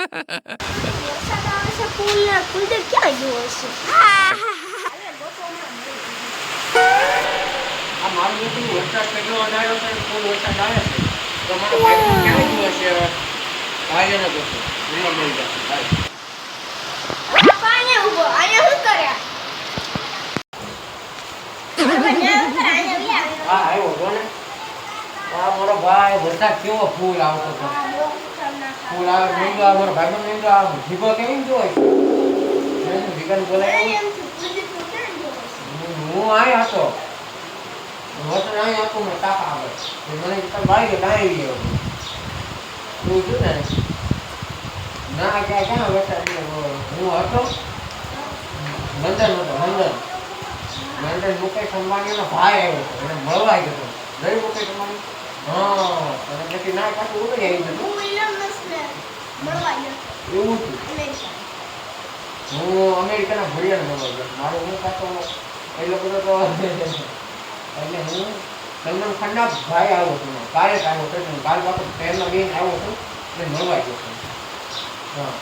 પુલ ક્યાં ગયો હશે? આ મારું એટલું વરસાદ કેટલો વધાર્યો છે, ફૂલ વરસાદ આવે છે તો મારો ભાઈ ક્યાં ગયો હશે? ભાઈ એને પૂછો, મને મળી જશે ભાઈ. પાણી ઉભો આયા શું કર્યા? હા આવ્યો છો ને. આ મારો ભાઈ વરસાદ કેવો ફૂલ આવતો હતો. ફૂલ આવે મેંગો આવે, મારો ભાઈ મેંગો આવે, જીભો કેવી જોઈ મેં જીગન બોલાય. હું આયા હતો વતન આયા હતો મેં કાકા આવે મને બાઈ ગયો ડાઈ ગયો તું છું ને ના ક્યાં વરસાદ હું હતો લંડન મુકેશ અંબાણીનો ભાઈ આવ્યો હતો એને મળવા ગયો હતો ગઈ મુકેશ અંબાણી. હા અને પછી ના પાછું ઉડી આવી ગયું એવું હતું. હું અમેરિકાના ભરિયાને મળવા ગયો મારું હું પાછો એટલો બધો તો એટલે હું સલમાન ખાનના ભાઈ આવ્યો હતો કાલે આવ્યો હતો કાલ પાછો ટ્રેનમાં બેન આવ્યો હતો એટલે મળવા ગયો હતો. હા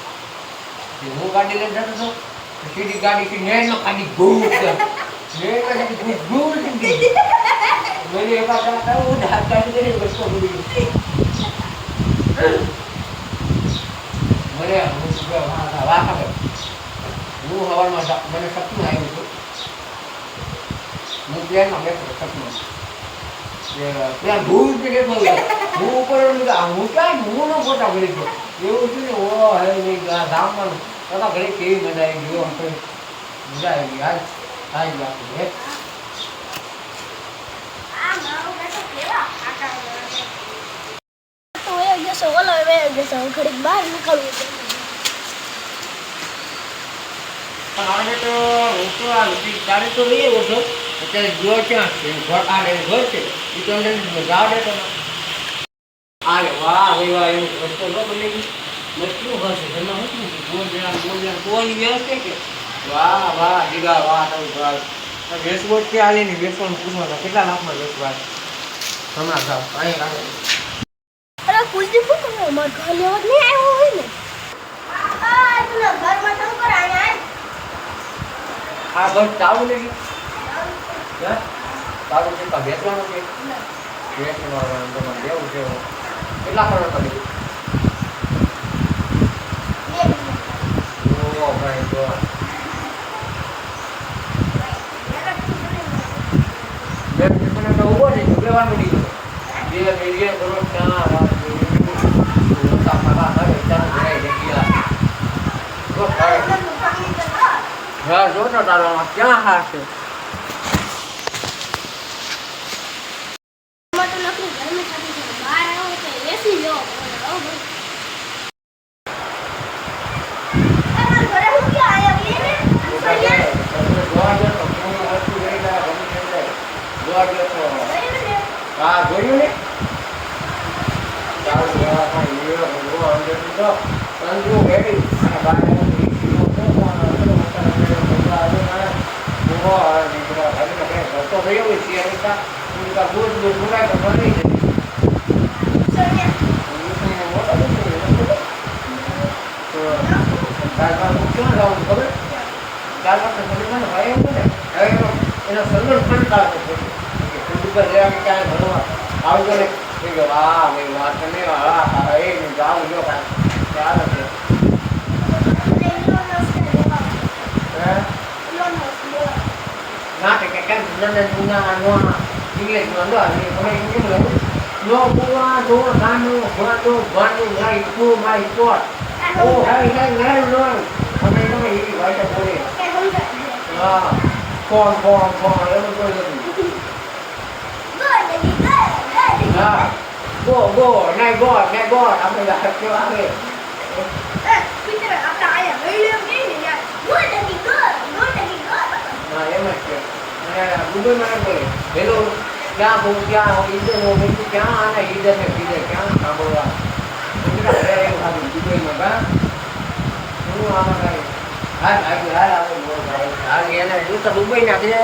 હું ગાડી લઈને જતો હતો સીધી ગાડી નેરમાં ગાડી ગોળ મેં એવા કરતા હું હાથ કાઢી દઈને બસો ભૂલી મને વાહ હું હવામાં મને સપનું આવ્યું હતું. હું પ્લેનમાં બેઠો સપનું ત્યાં ભૂલ કે હું ઉપર હું ક્યાં હું નો ફોટા ઘડી ગયો એવું થયું ને ઓ હે ગામમાં બધા ઘડી કેવી મજા આવી ગયો મજા આવી ગઈ આજ વાત છે. ઘડીક બહાર નીકળવું પણ હવે તો હું તો આ તારે તો લઈ આવ્યો છો અત્યારે જોર ક્યાં છે ઘર આ ઘર છે એ તો અંદર જાવ દે તો અરે વાહ ભાઈ વાહ એનું રસ્તો ન બની ગયું મતલું ઘર છે ઘરમાં શું બોલ કોની વ્યવસ્થા કે વાહ વાહ દીગા વાહ તારું ઘર વેસબોટ કે આલી ની વેસવાનું પૂછવા કેટલા લાખમાં વેસવા હમણાં જાવ અહીંયા રાખો. અરે કુલદીપ શું કરે માર ઘર લેવા નહીં આવ્યો હોય ને આ તું ઘરમાં શું કરે આયા આ બસ ચાલુ લઈ હે ચાલુ છે કા વેચવાનું છે વેચવાનું તો મને દેવું છે કેટલા કરોડ પડી ઓ ભાઈ તો મેં મને તો ઉભો છે લેવા મળી ગયો 2 મિલિયન કરોડ ક્યાં વાત મોટા મારા હવે ચાલુ ભરાઈ ગયા હા જો તો તારામાં ક્યાં હા છે હા જોયું ને ચાલ સંજુ રેડી અને બાય તો રહ્યો છે એનીકા ઉનકા દૂધ મુરાય તો બની છે મોટા તો તારા ક્યાં જાવ ખબર તારા પાસે મને ભાઈ એમ ને હવે એનો સલમાન ખાન કાઢો છે કે લેવા કે ક્યાં ભણવા આવજો ને કે વાહ ભાઈ વાત ને હા એ જાવ જો ચાલ છે ના કે કેમ લંડન પુના નો ઇંગ્લિશ માં નો અને મને ઇંગ્લિશ નો પુના નો ગાનો ગાતો ગાનો માય ટુ માય કોટ ઓ હાય હાય નો અમે નો એ ભાષા બોલે હા કોણ એમ કોઈ નથી હા ગો આપણે વાત કેવા આવે પીટર આપણે આયા વેલ્યુ નહીં ને યાર નો ટકી હા એમ જ છે અને દુબઈ માં બોલે હેલો क्या हो इधर हो गई क्या आना इधर है किधर क्या काम हो रहा दुबई में का હું આમાં કાંઈ હા એ ના દુબઈ નાખી